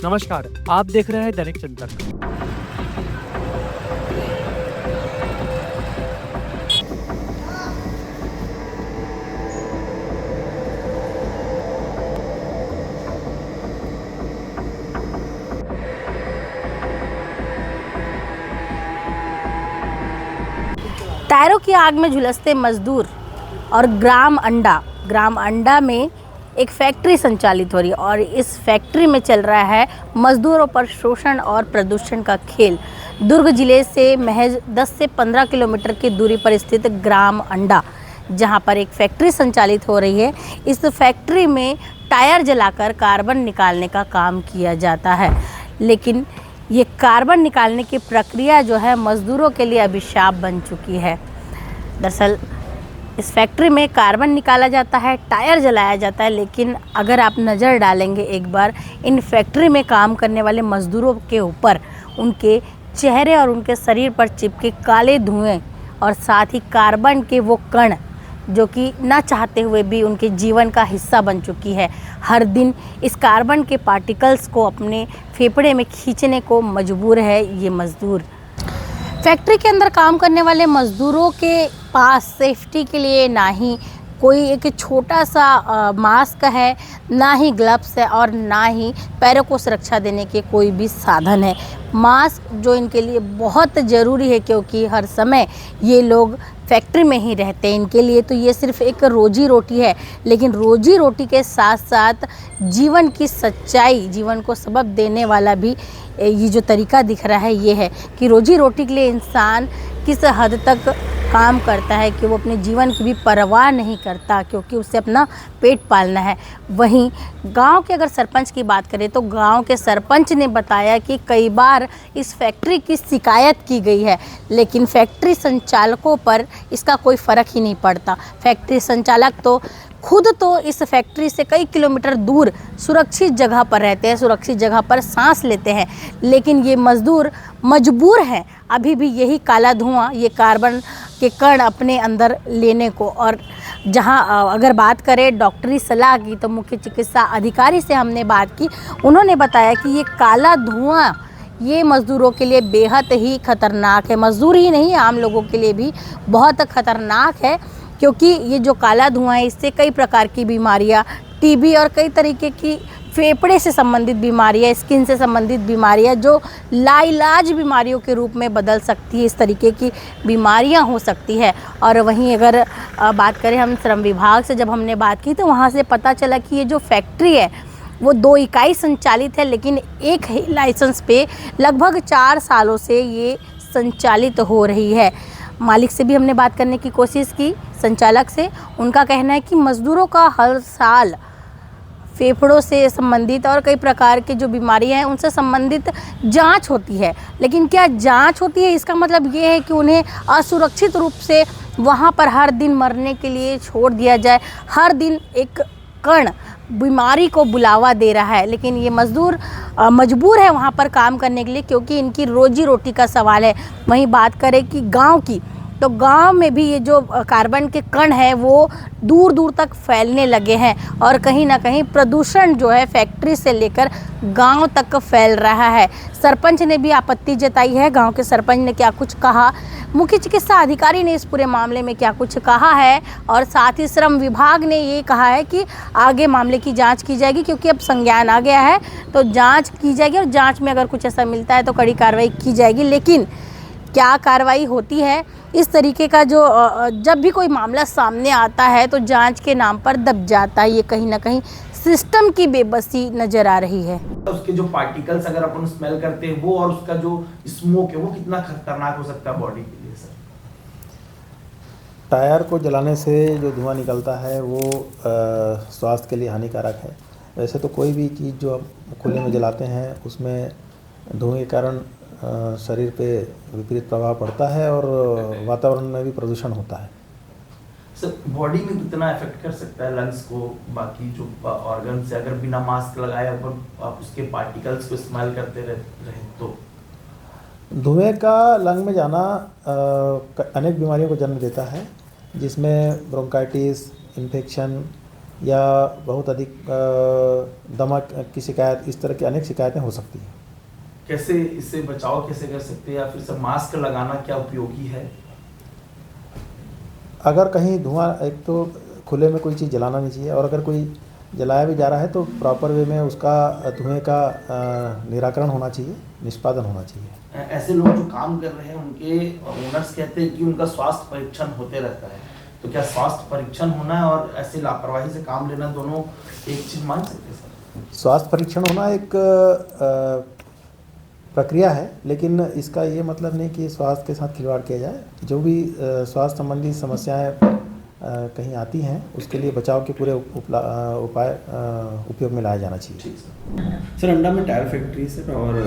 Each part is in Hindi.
नमस्कार, आप देख रहे हैं दैनिक जनतक। टायरों की आग में झुलसते मजदूर और ग्राम अंडा में एक फैक्ट्री संचालित हो रही है और इस फैक्ट्री में चल रहा है मजदूरों पर शोषण और प्रदूषण का खेल। दुर्ग जिले से महज 10 से 15 किलोमीटर की दूरी पर स्थित ग्राम अंडा, जहां पर एक फैक्ट्री संचालित हो रही है। इस फैक्ट्री में टायर जलाकर कार्बन निकालने का काम किया जाता है, लेकिन ये कार्बन निकालने की प्रक्रिया जो है मज़दूरों के लिए अभिशाप बन चुकी है। दरअसल इस फैक्ट्री में कार्बन निकाला जाता है, टायर जलाया जाता है, लेकिन अगर आप नज़र डालेंगे एक बार इन फैक्ट्री में काम करने वाले मज़दूरों के ऊपर, उनके चेहरे और उनके शरीर पर चिपके काले धुएँ और साथ ही कार्बन के वो कण जो कि ना चाहते हुए भी उनके जीवन का हिस्सा बन चुकी है। हर दिन इस कार्बन के पार्टिकल्स को अपने फेफड़े में खींचने को मजबूर है ये मज़दूर। फैक्ट्री के अंदर काम करने वाले मज़दूरों के पास सेफ्टी के लिए ना ही कोई एक छोटा सा मास्क है, ना ही ग्लव्स है और ना ही पैरों को सुरक्षा देने के कोई भी साधन है। मास्क जो इनके लिए बहुत ज़रूरी है, क्योंकि हर समय ये लोग फैक्ट्री में ही रहते हैं। इनके लिए तो ये सिर्फ एक रोजी रोटी है, लेकिन रोजी रोटी के साथ साथ जीवन की सच्चाई, जीवन को सबक देने वाला भी ये जो तरीका दिख रहा है ये है कि रोजी रोटी के लिए इंसान किस हद तक काम करता है कि वो अपने जीवन की भी परवाह नहीं करता, क्योंकि उसे अपना पेट पालना है। वहीं गांव के अगर सरपंच की बात करें तो गांव के सरपंच ने बताया कि कई बार इस फैक्ट्री की शिकायत की गई है, लेकिन फैक्ट्री संचालकों पर इसका कोई फ़र्क ही नहीं पड़ता। फैक्ट्री संचालक तो खुद तो इस फैक्ट्री से कई किलोमीटर दूर सुरक्षित जगह पर रहते हैं, सुरक्षित जगह पर सांस लेते हैं, लेकिन ये मज़दूर मजबूर हैं अभी भी यही काला धुआं, ये कार्बन के कण अपने अंदर लेने को। और जहां अगर बात करें डॉक्टरी सलाह की, तो मुख्य चिकित्सा अधिकारी से हमने बात की, उन्होंने बताया कि ये काला धुआं ये मज़दूरों के लिए बेहद ही खतरनाक है। मज़दूर ही नहीं, आम लोगों के लिए भी बहुत खतरनाक है, क्योंकि ये जो काला धुआं है इससे कई प्रकार की बीमारियां, टीबी और कई तरीके की फेफड़े से संबंधित बीमारियां, स्किन से संबंधित बीमारियां जो लाइलाज बीमारियों के रूप में बदल सकती है, इस तरीके की बीमारियां हो सकती है। और वहीं अगर बात करें हम श्रम विभाग से जब हमने बात की तो वहाँ से पता चला कि ये जो फैक्ट्री है वो 2 इकाई संचालित है, लेकिन एक ही लाइसेंस पे लगभग 4 सालों से ये संचालित हो रही है। मालिक से भी हमने बात करने की कोशिश की, संचालक से। उनका कहना है कि मज़दूरों का हर साल फेफड़ों से संबंधित और कई प्रकार की जो बीमारियां हैं उनसे संबंधित जांच होती है, लेकिन क्या जांच होती है इसका मतलब ये है कि उन्हें असुरक्षित रूप से वहां पर हर दिन मरने के लिए छोड़ दिया जाए? हर दिन एक कण बीमारी को बुलावा दे रहा है, लेकिन ये मज़दूर मजबूर है वहाँ पर काम करने के लिए, क्योंकि इनकी रोजी रोटी का सवाल है। वहीं बात करें कि गांव की, तो गांव में भी ये जो कार्बन के कण है वो दूर दूर तक फैलने लगे हैं और कहीं ना कहीं प्रदूषण जो है फैक्ट्री से लेकर गांव तक फैल रहा है। सरपंच ने भी आपत्ति जताई है। गांव के सरपंच ने क्या कुछ कहा, मुख्य चिकित्सा अधिकारी ने इस पूरे मामले में क्या कुछ कहा है, और साथ ही श्रम विभाग ने ये कहा है कि आगे मामले की जांच की जाएगी, क्योंकि अब संज्ञान आ गया है तो जांच की जाएगी और जांच में अगर कुछ ऐसा मिलता है तो कड़ी कार्रवाई की जाएगी। लेकिन क्या कार्रवाई होती है, इस तरीके का जो जब भी कोई मामला सामने आता है तो जांच के नाम पर दब जाता है। ये कहीं ना कहीं सिस्टम की बेबसी नज़र आ रही है। उसके जो पार्टिकल्स अगर अपन स्मेल करते हैं वो, और उसका जो स्मोक है वो कितना खतरनाक हो सकता है बॉडी के लिए सर? टायर को जलाने से जो धुआं निकलता है वो स्वास्थ्य के लिए हानिकारक है। वैसे तो कोई भी चीज़ जो आप खुले में जलाते हैं उसमें धुएं के कारण शरीर पे विपरीत प्रभाव पड़ता है और वातावरण में भी प्रदूषण होता है। सर बॉडी में कितना इफेक्ट कर सकता है लंग्स को, बाकी जो ऑर्गन से अगर बिना मास्क लगाए ऊपर आप उसके पार्टिकल्स को स्मेल करते रहे तो? धुएं का लंग में जाना अनेक बीमारियों को जन्म देता है, जिसमें ब्रोंकाइटिस, इन्फेक्शन, या बहुत अधिक दमा की शिकायत, इस तरह की अनेक शिकायतें हो सकती हैं। कैसे इससे बचाव कैसे कर सकते हैं, या फिर सब मास्क लगाना क्या उपयोगी है? अगर कहीं धुआं, एक तो खुले में कोई चीज़ जलाना नहीं चाहिए, और अगर कोई जलाया भी जा रहा है तो प्रॉपर वे में उसका धुएं का निराकरण होना चाहिए, निष्पादन होना चाहिए। ऐसे लोग जो काम कर रहे हैं उनके ओनर्स कहते हैं कि उनका स्वास्थ्य परीक्षण होते रहता है, तो क्या स्वास्थ्य परीक्षण होना और ऐसे लापरवाही से काम लेना दोनों एक चीज मान सकते हैं सर? स्वास्थ्य परीक्षण होना एक प्रक्रिया है, लेकिन इसका ये मतलब नहीं कि स्वास्थ्य के साथ खिलवाड़ किया जाए। जो भी स्वास्थ्य संबंधी समस्याएं कहीं आती हैं, उसके लिए बचाव के पूरे उपाय उपयोग में लाया जाना चाहिए। ठीक सर। सर, अंडा में टायर फैक्ट्री सर, और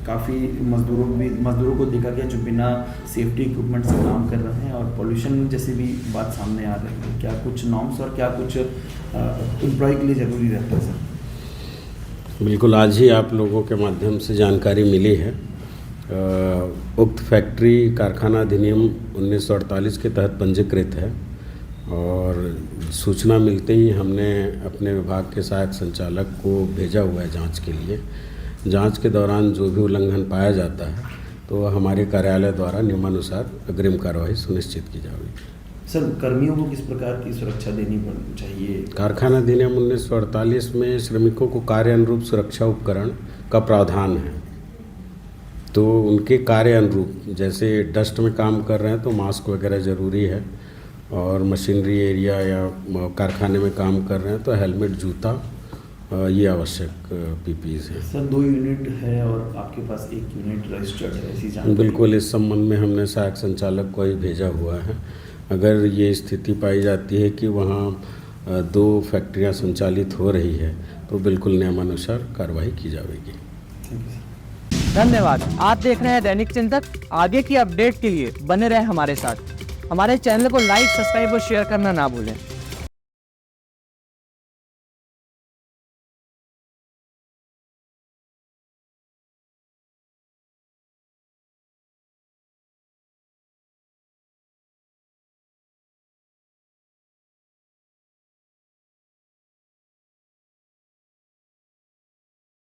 काफ़ी मजदूरों को देखा गया जो बिना सेफ्टी इक्विपमेंट से काम कर रहे हैं, और पोल्यूशन जैसी भी बात सामने आ रही है। क्या कुछ नॉर्म्स और क्या कुछ एम्प्लॉय के लिए ज़रूरी रहता है सर? बिल्कुल, आज ही आप लोगों के माध्यम से जानकारी मिली है। उक्त फैक्ट्री कारखाना अधिनियम 1948 के तहत पंजीकृत है, और सूचना मिलते ही हमने अपने विभाग के सहायक संचालक को भेजा हुआ है जांच के लिए। जांच के दौरान जो भी उल्लंघन पाया जाता है तो हमारे कार्यालय द्वारा नियमानुसार अग्रिम कार्रवाई सुनिश्चित की जाएगी। सर, कर्मियों को किस प्रकार की सुरक्षा देनी चाहिए? कारखाना अधिनियम 1948 में श्रमिकों को कार्य अनुरूप सुरक्षा उपकरण का प्रावधान है, तो उनके कार्य अनुरूप, जैसे डस्ट में काम कर रहे हैं तो मास्क वगैरह ज़रूरी है, और मशीनरी एरिया या कारखाने में काम कर रहे हैं तो हेलमेट, जूता, ये आवश्यक पीपीज़ है। सर, 2 यूनिट है और आपके पास 1 यूनिट रजिस्टर्ड है, ऐसी जानकारी? बिल्कुल, इस संबंध में हमने सहायक संचालक को ही भेजा हुआ है। अगर ये स्थिति पाई जाती है कि वहाँ 2 फैक्ट्रियाँ संचालित हो रही है तो बिल्कुल नियमानुसार कार्रवाई की जाएगी। धन्यवाद। आप देख रहे हैं दैनिक चिंतक। आगे की अपडेट के लिए बने रहें हमारे साथ। हमारे चैनल को लाइक, सब्सक्राइब और शेयर करना ना भूलें।